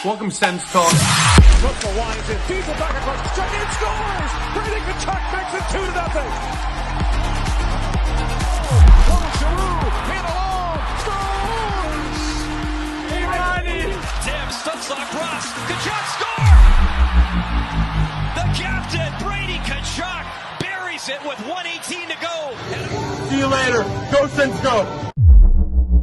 Welcome, Sens Talk. Russell winds in, feeds it back across the strike and scores! Brady Tkachuk makes it 2-0. Giroux, hit alone, scores! Tim Stutzel across, Tkachuk score! The captain, Brady Tkachuk, buries it with 1:18 to go. See you later. Go, Sens, go.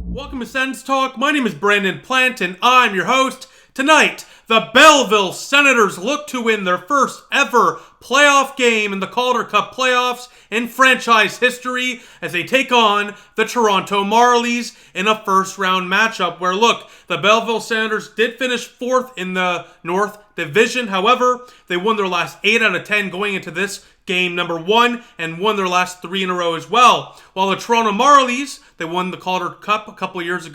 Welcome to Sens Talk. My name is Brandon Plant, and I'm your host. Tonight, the Belleville Senators look to win their first ever playoff game in the Calder Cup playoffs in franchise history as they take on the Toronto Marlies in a first-round matchup where, look, the Belleville Senators did finish fourth in the North Division. However, they won their last 8 out of 10 going into this game number 1 and won their last 3 in a row as well. While the Toronto Marlies, they won the Calder Cup a few years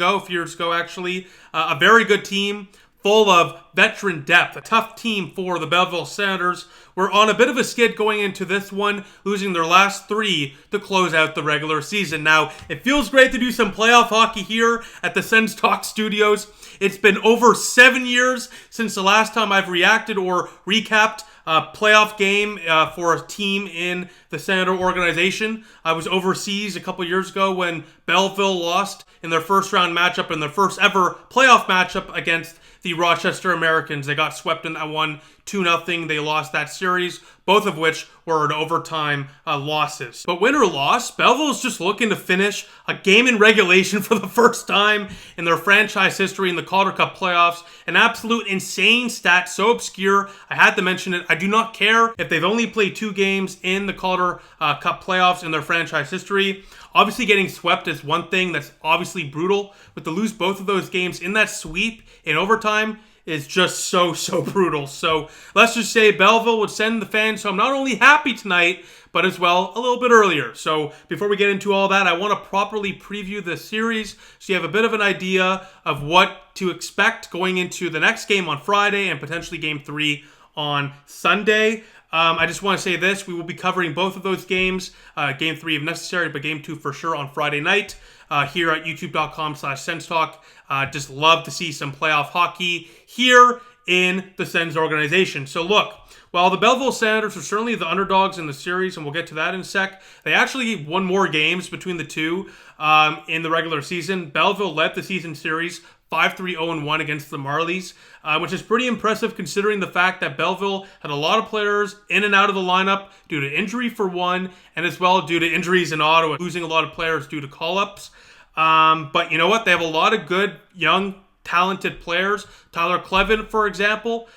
ago actually, a very good team, full of veteran depth, a tough team for the Belleville Senators. We're on a bit of a skid going into this one, losing their last 3 to close out the regular season. Now, it feels great to do some playoff hockey here at the Sens Talk Studios. It's been over 7 years since the last time I've reacted or recapped a playoff game for a team in the Senator organization. I was overseas a couple years ago when Belleville lost in their first round matchup, in their first ever playoff matchup against the Rochester Americans. They got swept in that one 2-0. They lost that series, both of which were in overtime losses. But win or loss, Belleville is just looking to finish a game in regulation for the first time in their franchise history in the Calder Cup playoffs. An absolute insane stat, so obscure, I had to mention it. I do not care if they've only played 2 games in the Calder Cup playoffs in their franchise history. Obviously, getting swept is one thing that's obviously brutal, but to lose both of those games in that sweep in overtime is just so brutal. So let's just say Belleville would send the fans home not only happy tonight, but as well a little bit earlier. So before we get into all that, I want to properly preview the series so you have a bit of an idea of what to expect going into the next game on Friday and potentially Game 3 on Sunday. I just want to say this. We will be covering both of those games, Game 3 if necessary, but Game 2 for sure on Friday night here at youtube.com/SensTalk. Just love to see some playoff hockey here in the Sens organization. So look, while the Belleville Senators are certainly the underdogs in the series, and we'll get to that in a sec, they actually won more games between the two in the regular season. Belleville led the season series 5-3-0-1 against the Marlies, which is pretty impressive considering the fact that Belleville had a lot of players in and out of the lineup due to injury for one, and as well due to injuries in Ottawa, losing a lot of players due to call-ups. But you know what? They have a lot of good, young, talented players. Tyler Kleven, for example,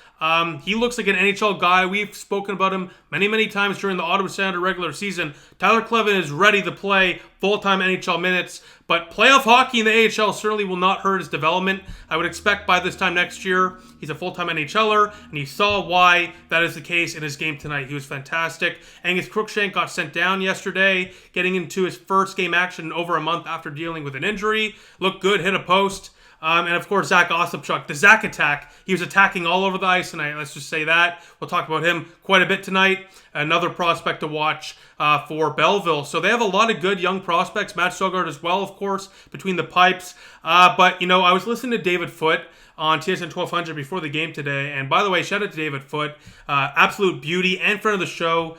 he looks like an NHL guy. We've spoken about him many times during the Ottawa Senator regular season. Tyler Kleven is ready to play full-time NHL minutes, but playoff hockey in the AHL certainly will not hurt his development. I would expect by this time next year, he's a full-time NHLer, and he saw why that is the case in his game tonight. He was fantastic. Angus Crookshank got sent down yesterday, getting into his first game action in over a month after dealing with an injury. Looked good, hit a post. And of course, Zack Ostapchuk, the Zack attack. He was attacking all over the ice tonight. Let's just say that. We'll talk about him quite a bit tonight. Another prospect to watch for Belleville. So they have a lot of good young prospects. Mads Søgaard as well, of course, between the pipes. But, you know, I was listening to David Foote on TSN 1200 before the game today. And by the way, shout out to David Foote. Absolute beauty and friend of the show.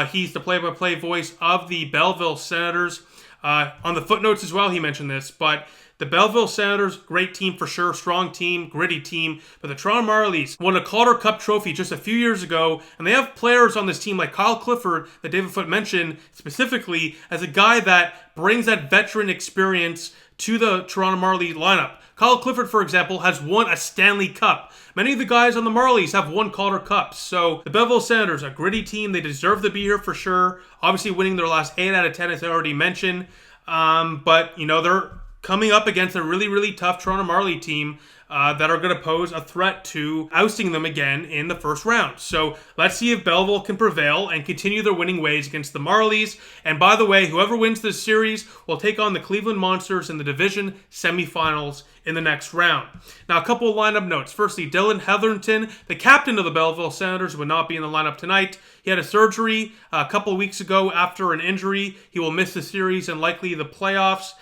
He's the play-by-play voice of the Belleville Senators. On the footnotes as well, he mentioned this. But the Belleville Senators, great team for sure, strong team, gritty team. But the Toronto Marlies won a Calder Cup trophy just a few years ago, and they have players on this team like Kyle Clifford that David Foote mentioned specifically as a guy that brings that veteran experience to the Toronto Marlies lineup. Kyle Clifford, for example, has won a Stanley Cup. Many of the guys on the Marlies have won Calder Cups. So the Belleville Senators, a gritty team. They deserve to be here for sure. Obviously winning their last 8 out of 10, as I already mentioned. But, you know, they're coming up against a really tough Toronto Marlies team that are going to pose a threat to ousting them again in the first round. So let's see if Belleville can prevail and continue their winning ways against the Marlies. And by the way, whoever wins this series will take on the Cleveland Monsters in the division semifinals in the next round. Now, a couple of lineup notes. Firstly, Dylan Hetherington, the captain of the Belleville Senators, would not be in the lineup tonight. He had a surgery a couple of weeks ago after an injury. He will miss the series and likely the playoffs,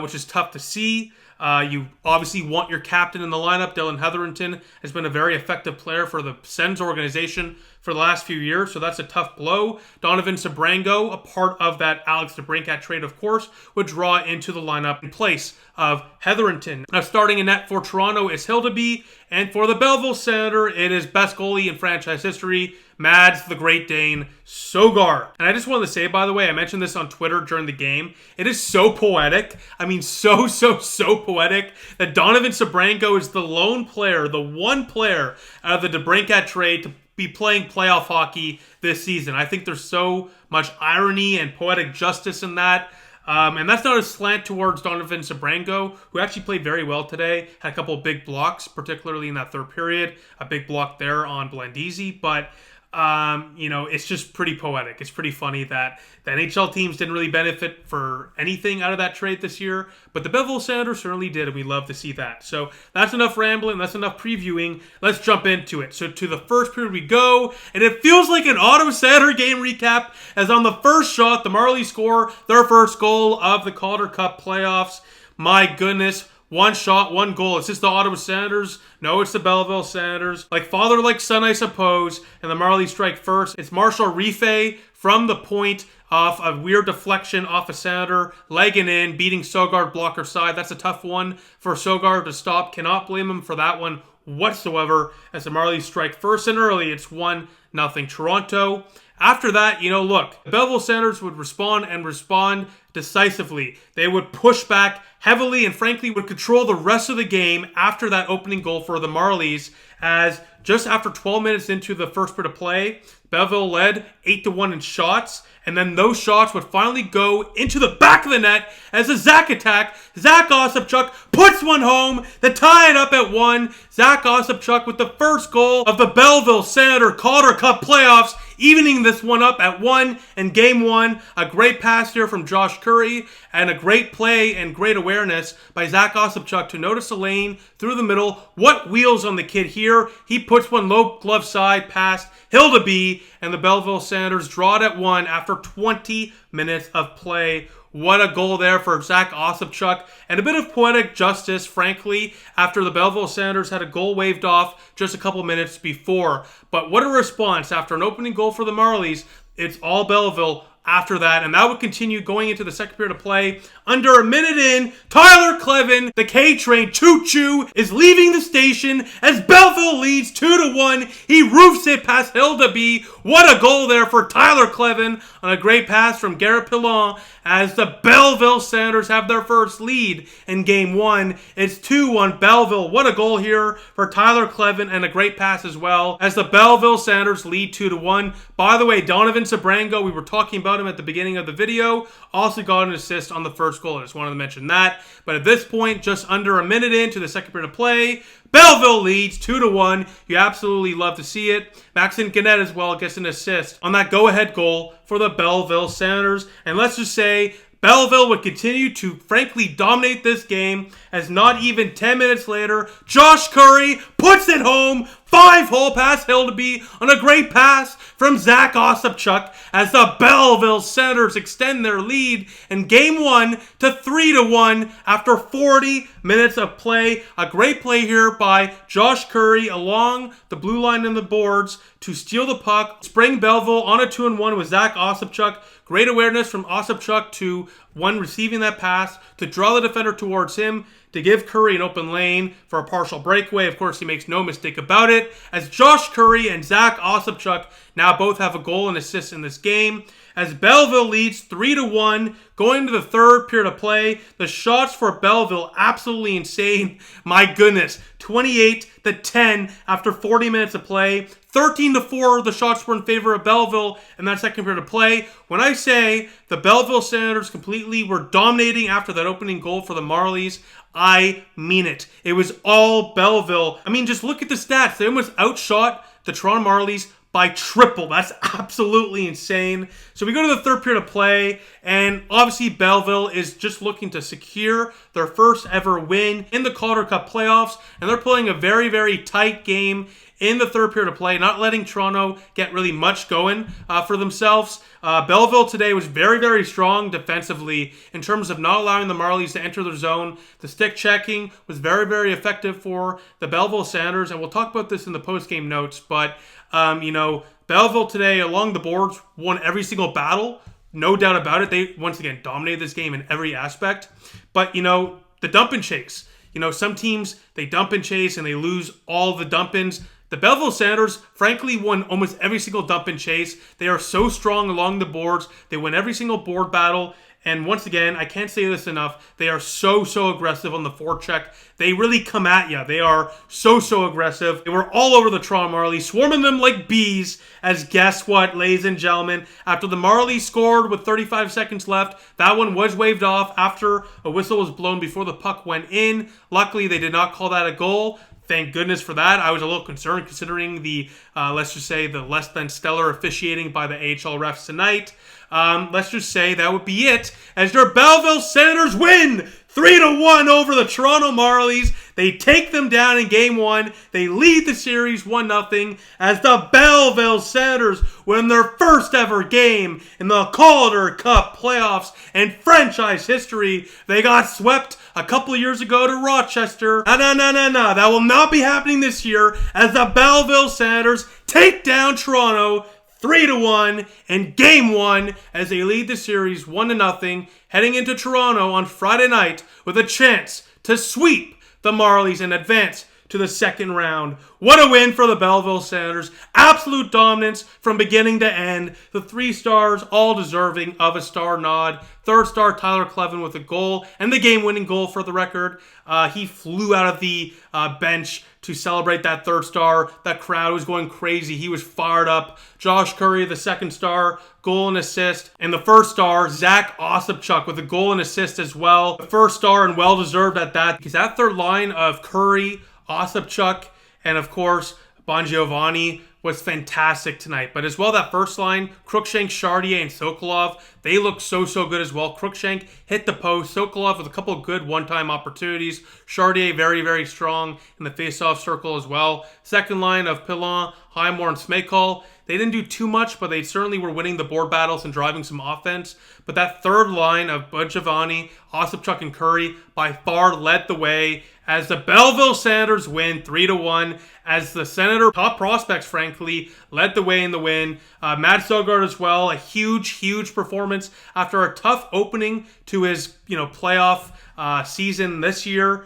which is tough to see. You obviously want your captain in the lineup. Dylan Hetherington has been a very effective player for the Sens organization for the last few years, so that's a tough blow. Donovan Sabrango, a part of that Alex DeBrincat trade, of course, would draw into the lineup in place of Hetherington. Now, starting in net for Toronto is Hildeby, and for the Belleville Senator, it is best goalie in franchise history, Mads the Great Dane Søgaard. And I just wanted to say, by the way, I mentioned this on Twitter during the game. It is so poetic. I mean, so poetic that Donovan Sabrango is the lone player, the one player out of the DeBrincat trade to be playing playoff hockey this season. I think there's so much irony and poetic justice in that. And that's not a slant towards Donovan Sabrango, who actually played very well today. Had a couple of big blocks, particularly in that third period. A big block there on Blandisi. But, it's just pretty poetic. It's pretty funny that the NHL teams didn't really benefit for anything out of that trade this year. But the Belleville Senators certainly did, and we love to see that. So that's enough rambling. That's enough previewing. Let's jump into it. So to the first period we go, and it feels like an Ottawa Senator game recap, as on the first shot, the Marlies score their first goal of the Calder Cup playoffs. My goodness. One shot, one goal. Is this the Ottawa Senators? No, it's the Belleville Senators. Like father, like son, I suppose. And the Marlies strike first. It's Marshall Rife from the point off a weird deflection off a Senator, legging in, beating Søgaard blocker side. That's a tough one for Søgaard to stop. Cannot blame him for that one whatsoever. As the Marlies strike first and early, it's 1-0 Toronto. After that, look, the Belleville Senators would respond decisively. They would push back heavily and frankly would control the rest of the game after that opening goal for the Marlies, as just after 12 minutes into the first period of play, Belleville led 8-1 in shots, and then those shots would finally go into the back of the net as a Zack attack. Zack Ostapchuk puts one home to tie it up at 1. Zack Ostapchuk with the first goal of the Belleville Senator Calder Cup playoffs, evening this one up at 1 in Game 1. A great pass here from Josh Curry, and a great play and great awareness by Zack Ostapchuk to notice the lane through the middle. What wheels on the kid here? He puts one low glove side past Hildeby, and the Belleville Senators draw it at 1 after 20 minutes of play. What a goal there for Zack Ostapchuk, and a bit of poetic justice, frankly, after the Belleville Senators had a goal waved off just a couple minutes before. But what a response after an opening goal for the Marlies. It's all Belleville after that, and that would continue going into the second period of play. Under a minute in, Tyler Kleven, the K-Train choo-choo, is leaving the station as Belleville leads 2-1. He roofs it past Hildeby. What a goal there for Tyler Kleven on a great pass from Garrett Pilon, as the Belleville Senators have their first lead in Game 1. It's 2-1 Belleville. What a goal here for Tyler Kleven, and a great pass as well, as the Belleville Senators lead 2-1. By the way, Donovan Sabrango, we were talking about him at the beginning of the video, also got an assist on the first goal. I just wanted to mention that. But at this point, just under a minute into the second period of play, Belleville leads 2-1. You absolutely love to see it. Maxime Gannett as well gets an assist on that go-ahead goal for the Belleville Senators. And let's just say Belleville would continue to frankly dominate this game, as not even 10 minutes later, Josh Curry puts it home. 5-hole pass Hildeby on a great pass from Zack Ostapchuk, as the Belleville Senators extend their lead in Game 1 to 3-1 after 40 minutes of play. A great play here by Josh Curry along the blue line and the boards to steal the puck, spring Belleville on a 2-1 with Zack Ostapchuk. Great awareness from Ostapchuk to one receiving that pass to draw the defender towards him, to give Curry an open lane for a partial breakaway. Of course, he makes no mistake about it, as Josh Curry and Zack Ostapchuk now both have a goal and assist in this game. As Belleville leads 3-1, going to the third period of play, the shots for Belleville absolutely insane. My goodness, 28-10 after 40 minutes of play. 13-4, the shots were in favor of Belleville in that second period of play. When I say the Belleville Senators completely were dominating after that opening goal for the Marlies, I mean it. It was all Belleville. I mean, just look at the stats. They almost outshot the Toronto Marlies by triple. That's absolutely insane. So we go to the third period of play, and obviously Belleville is just looking to secure their first ever win in the Calder Cup playoffs, and they're playing a very, very tight game in the third period of play, not letting Toronto get really much going for themselves. Belleville today was very, very strong defensively in terms of not allowing the Marlies to enter their zone. The stick checking was very, very effective for the Belleville Senators, and we'll talk about this in the post-game notes, but, Belleville today along the boards won every single battle. No doubt about it. They, once again, dominated this game in every aspect. But, the dump and chase. Some teams, they dump and chase and they lose all the dump-ins. The Belleville Senators, frankly, won almost every single dump and chase. They are so strong along the boards. They win every single board battle. And once again, I can't say this enough, they are so aggressive on the forecheck. They really come at you. They are so aggressive. They were all over the Toronto Marlies, swarming them like bees. As guess what, ladies and gentlemen? After the Marlies scored with 35 seconds left, that one was waved off after a whistle was blown before the puck went in. Luckily, they did not call that a goal. Thank goodness for that. I was a little concerned considering the, let's just say, the less than stellar officiating by the AHL refs tonight. Let's just say that would be it, as their Belleville Senators win 3-1 over the Toronto Marlies. They take them down in Game 1. They lead the series 1-0 as the Belleville Senators win their first ever game in the Calder Cup playoffs in franchise history. They got swept a couple of years ago to Rochester. No. That will not be happening this year as the Belleville Senators take down Toronto 3-1 in Game 1 as they lead the series 1-0, heading into Toronto on Friday night with a chance to sweep the Marlies and advance to the second round. What a win for the Belleville Senators. Absolute dominance from beginning to end. The 3 stars all deserving of a star nod. Third star, Tyler Kleven with a goal and the game-winning goal for the record. He flew out of the bench to celebrate that third star. That crowd was going crazy. He was fired up. Josh Curry, the second star, goal and assist. And the first star, Zack Ostapchuk with a goal and assist as well. The first star, and well-deserved at that, because that third line of Curry, Ostapchuk, and of course, Bongiovanni was fantastic tonight. But as well, that first line, Cruikshank, Chartier, and Sokolov, they looked so good as well. Cruikshank hit the post. Sokolov with a couple of good one-time opportunities. Chartier very strong in the face-off circle as well. Second line of Pilon, Highmore, and Smekal, they didn't do too much, but they certainly were winning the board battles and driving some offense. But that third line of Bongiovanni, Ostapchuk, and Curry by far led the way as the Belleville Senators win 3-1, as the Senator top prospects, frankly, led the way in the win. Mads Søgaard as well, a huge performance after a tough opening to his playoff season this year.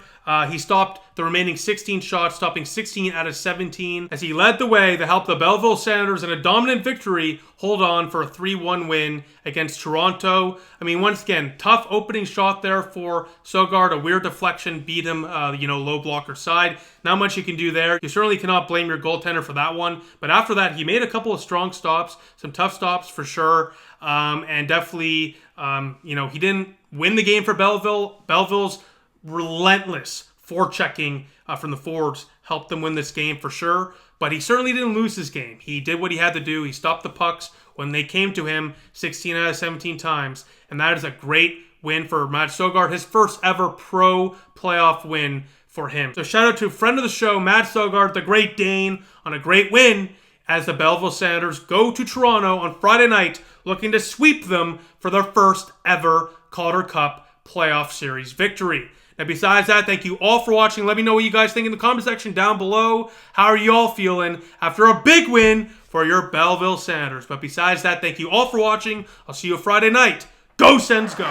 He stopped the remaining 16 shots, stopping 16 out of 17, as he led the way to help the Belleville Senators in a dominant victory hold on for a 3-1 win against Toronto. I mean, once again, tough opening shot there for Søgaard. A weird deflection beat him, low blocker side. Not much you can do there. You certainly cannot blame your goaltender for that one. But after that, he made a couple of strong stops, some tough stops for sure. And definitely, he didn't win the game for Belleville. Belleville's relentless forechecking from the forwards helped them win this game for sure, but he certainly didn't lose this game. He did what he had to do. He stopped the pucks when they came to him 16 out of 17 times, and that is a great win for Mads Søgaard, his first ever pro playoff win for him. So shout out to a friend of the show, Mads Søgaard, the Great Dane, on a great win as the Belleville Senators go to Toronto on Friday night looking to sweep them for their first ever Calder Cup playoff series victory. And besides that, thank you all for watching. Let me know what you guys think in the comment section down below. How are you all feeling after a big win for your Belleville Senators? But besides that, thank you all for watching. I'll see you Friday night. Go Sens, go!